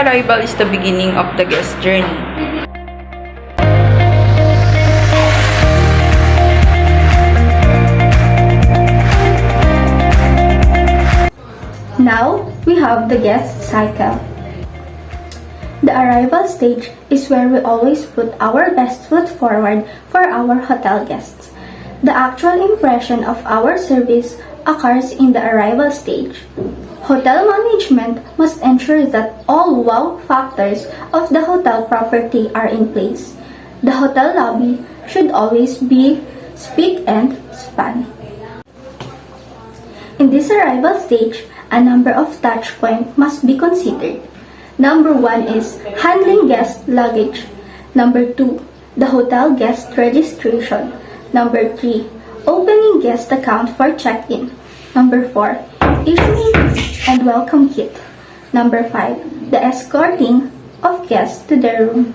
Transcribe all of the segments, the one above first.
Pre-arrival is the beginning of the guest journey. Now, we have the guest cycle. The arrival stage is where we always put our best foot forward for our hotel guests. The actual impression of our service occurs in the arrival stage. Hotel management must ensure that all wow factors of the hotel property are in place. The hotel lobby should always be spick and span. In this arrival stage, a number of touch points must be considered. Number 1 is handling guest luggage. Number 2, the hotel guest registration. Number 3, opening guest account for check-in. Number 4, issuing and welcome kit. Number 5, the escorting of guests to their room.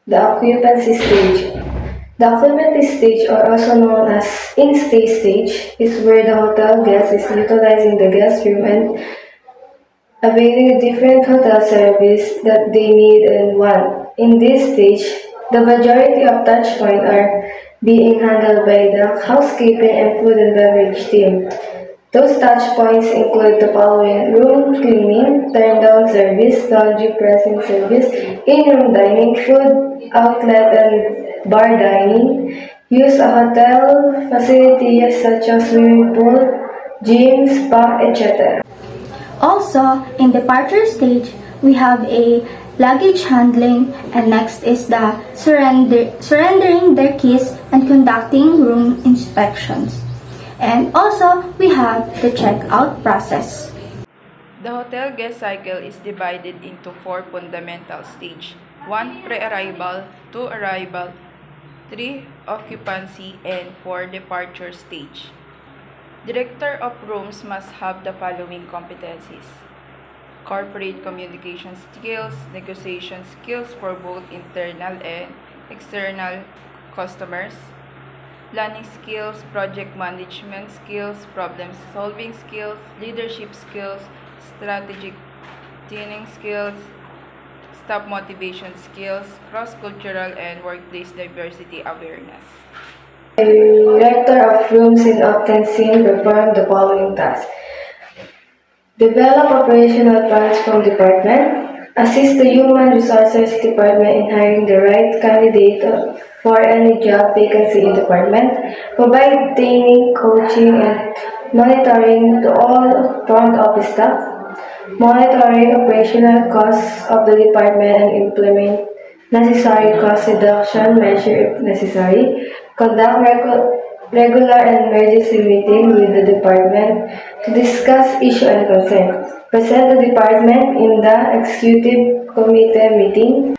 The occupancy stage. The occupancy stage, or also known as in-stay stage, is where the hotel guest is utilizing the guest room and availing different hotel service that they need and want. In this stage, the majority of touch points are being handled by the housekeeping and food and beverage team. Those touch points include the following: room cleaning, turn-down service, laundry pressing service, in-room dining, food outlet and bar dining, use a hotel facilities such as swimming pool, gym, spa, etc. Also, in departure stage, we have a luggage handling, and next is the surrendering their keys and conducting room inspections. And also, we have the checkout process. The hotel guest cycle is divided into 4 fundamental stages. 1. Pre-arrival, 2. Arrival, 3. Occupancy, and 4. Departure stage. Director of rooms must have the following competencies: corporate communication skills, negotiation skills for both internal and external customers, planning skills, project management skills, problem-solving skills, leadership skills, strategic thinking skills, staff motivation skills, cross-cultural and workplace diversity awareness. A director of rooms in often seen perform the following tasks: develop operational plans from department, assist the human resources department in hiring the right candidate for any job vacancy in department, provide training, coaching, and monitoring to all front office staff, monitoring operational costs of the department and implement necessary cost reduction measure if necessary, conduct regular and emergency meeting with the department to discuss issue and concern, present the department in the executive committee meeting,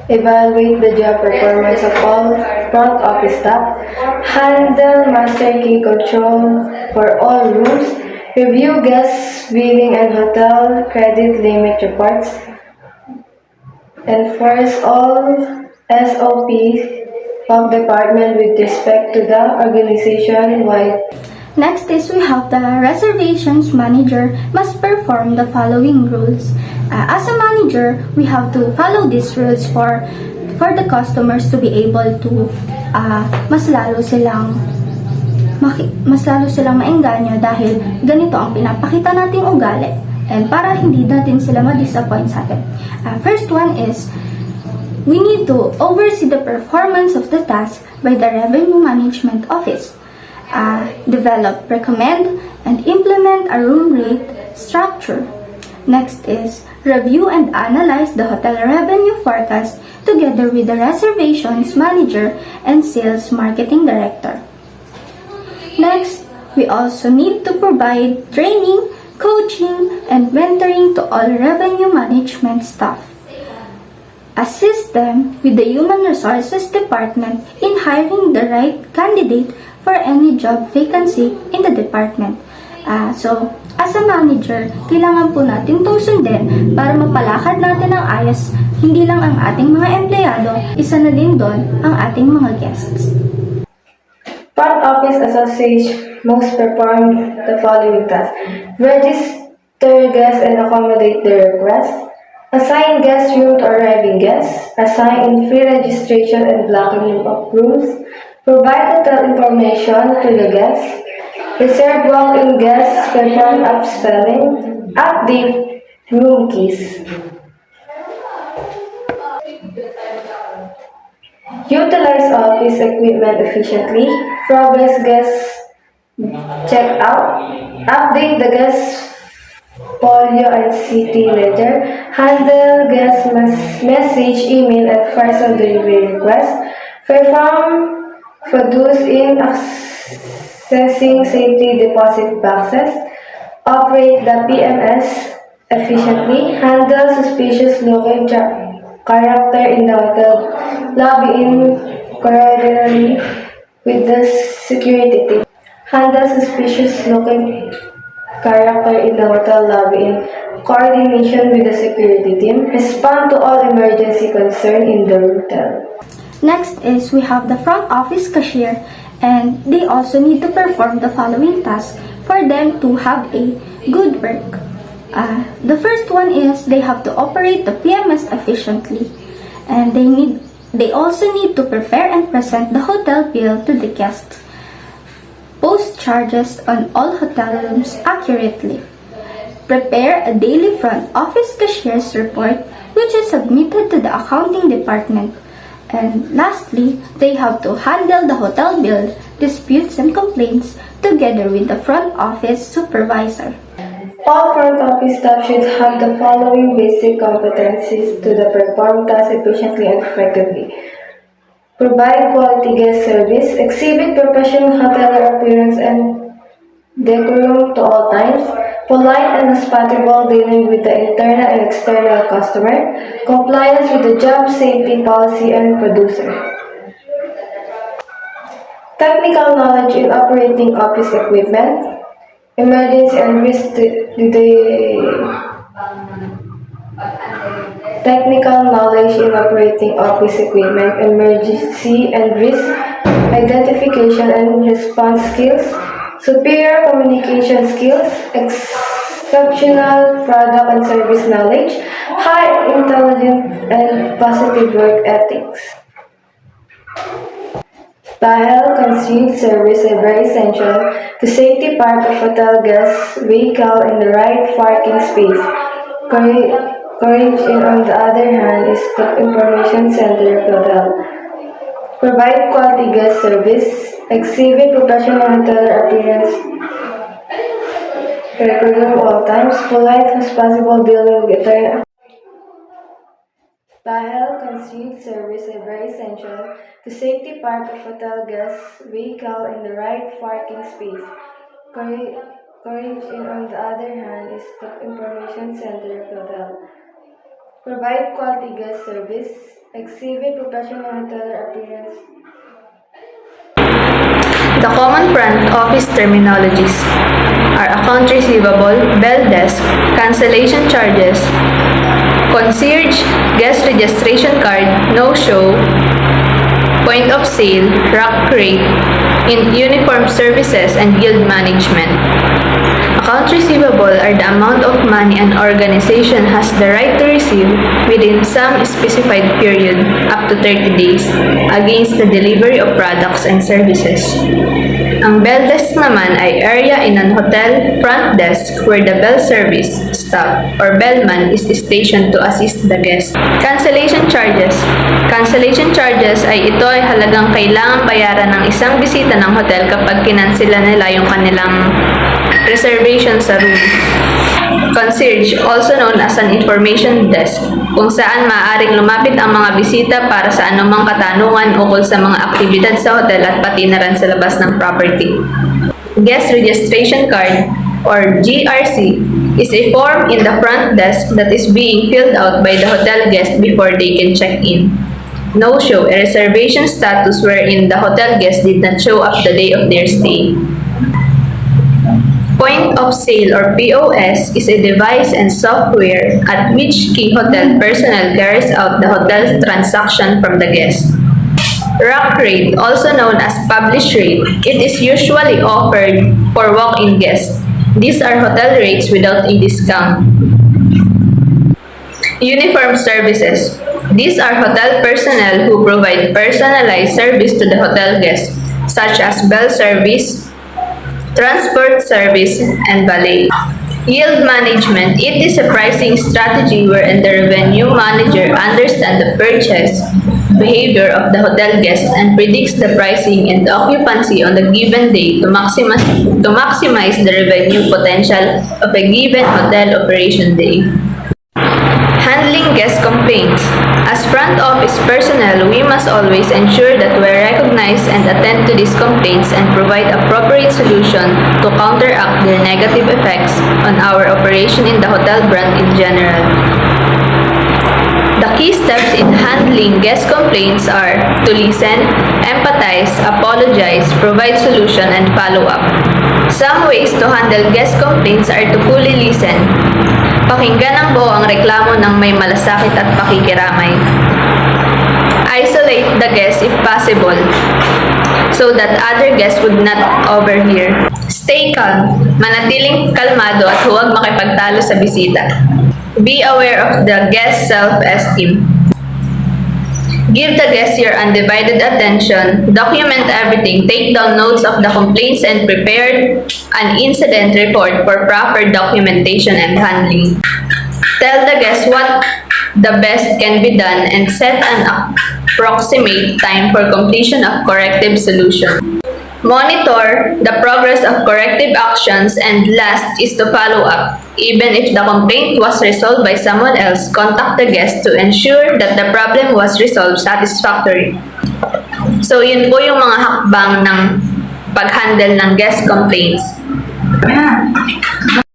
evaluate the job performance of all front office staff, handle master key control for all rooms, review guest billing and hotel credit limit reports, enforce all SOP of department with respect to the organization-wide. Next is we have the reservations manager must perform the following rules. As a manager, we have to follow these rules for the customers to be able to mas lalo silang maengganyo dahil ganito ang pinapakita nating ugali and para hindi natin sila ma-disappoint sa atin. First one is we need to oversee the performance of the task by the Revenue Management Office. Develop, recommend, and implement a room rate structure. Next is review and analyze the hotel revenue forecast together with the reservations manager and sales marketing director. Next, we also need to provide training, coaching, and mentoring to all revenue management staff. Assist them with the human resources department in hiring the right candidate for any job vacancy in the department. So, as a manager, kailangan po natin itong sundin para mapalakad natin ang ayos, hindi lang ang ating mga empleyado, isa na din doon ang ating mga guests. Front office associates must perform the following tasks: register your guests and accommodate their requests. Assign guest room to arriving guests. Assign in free registration and blocking of rooms. Provide hotel information to the guests. Reserve walk-in guests. Perform upselling. Update room keys. Utilize office equipment efficiently. Progress guest check out. Update the guest folio and city ledger. Handle guest message, email, and parcel delivery requests. Perform produce in accessing safety deposit boxes. Operate the PMS efficiently. Handle suspicious looking character in the hotel lobby in coordinately with the security team. Handle suspicious looking character in the hotel lobby in coordination with the security team. Respond to all emergency concern in the hotel. Next is we have the front office cashier, and they also need to perform the following tasks for them to have a good work. The first one is they have to operate the PMS efficiently, and they also need to prepare and present the hotel bill to the guests. Post charges on all hotel rooms accurately. Prepare a daily front office cashier's report which is submitted to the accounting department. And lastly, they have to handle the hotel bill, disputes and complaints together with the front office supervisor. All front office staff should have the following basic competencies to perform tasks efficiently and effectively. Provide quality guest service, exhibit professional hotel appearance and decorum to all times, polite and hospitable dealing with the internal and external customer, compliance with the job safety policy and producer. Technical knowledge in operating office equipment, emergency and risk technical knowledge in operating office equipment, emergency and risk identification and response skills, superior communication skills, exceptional product and service knowledge, high intelligence and positive work ethics. Tile concierge service is very essential to safety park of hotel guests' vehicle in the right parking space. Courage, on the other hand, is the information center of the hotel. Provide quality guest service, exhibit professional hotel appearance, curriculum all times, polite, hospitable dealing with eternal. Tile concierge service is very essential to safety park of hotel guests' vehicle in the right parking space. Courage, on the other hand, is the information center of the hotel. Provide quality guest service, exhibit professional hotel appearance. The common front office terminologies are account receivable, bell desk, cancellation charges, concierge, guest registration card, no-show, point of sale, rack rate, in uniform services, and guild management. Accounts receivable are the amount of money an organization has the right to receive within some specified period, up to 30 days, against the delivery of products and services. Ang bell desk naman ay area in an hotel front desk where the bell service staff or bellman is stationed to assist the guest. Cancellation charges. Cancellation charges ay ito ay halagang kailangang bayaran ng isang bisita ng hotel kapag kinansela nila yung kanilang reservation sa room. Concierge, also known as an information desk, kung saan maaaring lumapit ang mga bisita para sa anumang katanungan ukol sa mga aktibidad sa hotel at pati na rin sa labas ng property. Guest registration card or GRC is a form in the front desk that is being filled out by the hotel guest before they can check in. No-show, a reservation status wherein the hotel guest did not show up the day of their stay. Point of sale or POS is a device and software at which key hotel personnel carries out the hotel transaction from the guest. Rack rate, also known as published rate, it is usually offered for walk-in guests. These are hotel rates without a discount. Uniform services. These are hotel personnel who provide personalized service to the hotel guests, such as bell service, transport service, and valet. Yield management. It is a pricing strategy wherein the revenue manager understands the purchase behavior of the hotel guests and predicts the pricing and occupancy on the given day to maximize the revenue potential of a given hotel operation day. Handling guest complaints. As front office personnel, we must always ensure that we recognize and attend to these complaints and provide appropriate solution to counteract their negative effects on our operation in the hotel brand in general. The key steps in handling guest complaints are to listen, empathize, apologize, provide solution, and follow up. Some ways to handle guest complaints are to fully listen. Pakinggan ng buo ang reklamo ng may malasakit at pakikiramay. Isolate the guest if possible so that other guests would not overhear. Stay calm. Manatiling kalmado at huwag makipagtalo sa bisita. Be aware of the guest's self-esteem. Give the guest your undivided attention. Document everything. Take down notes of the complaints and prepare an incident report for proper documentation and handling. Tell the guest what the best can be done and set an approximate time for completion of corrective solution. Monitor the progress of corrective actions, and last is to follow up. Even if the complaint was resolved by someone else, contact the guest to ensure that the problem was resolved satisfactorily. So, yun po yung mga hakbang ng pag-handle ng guest complaints.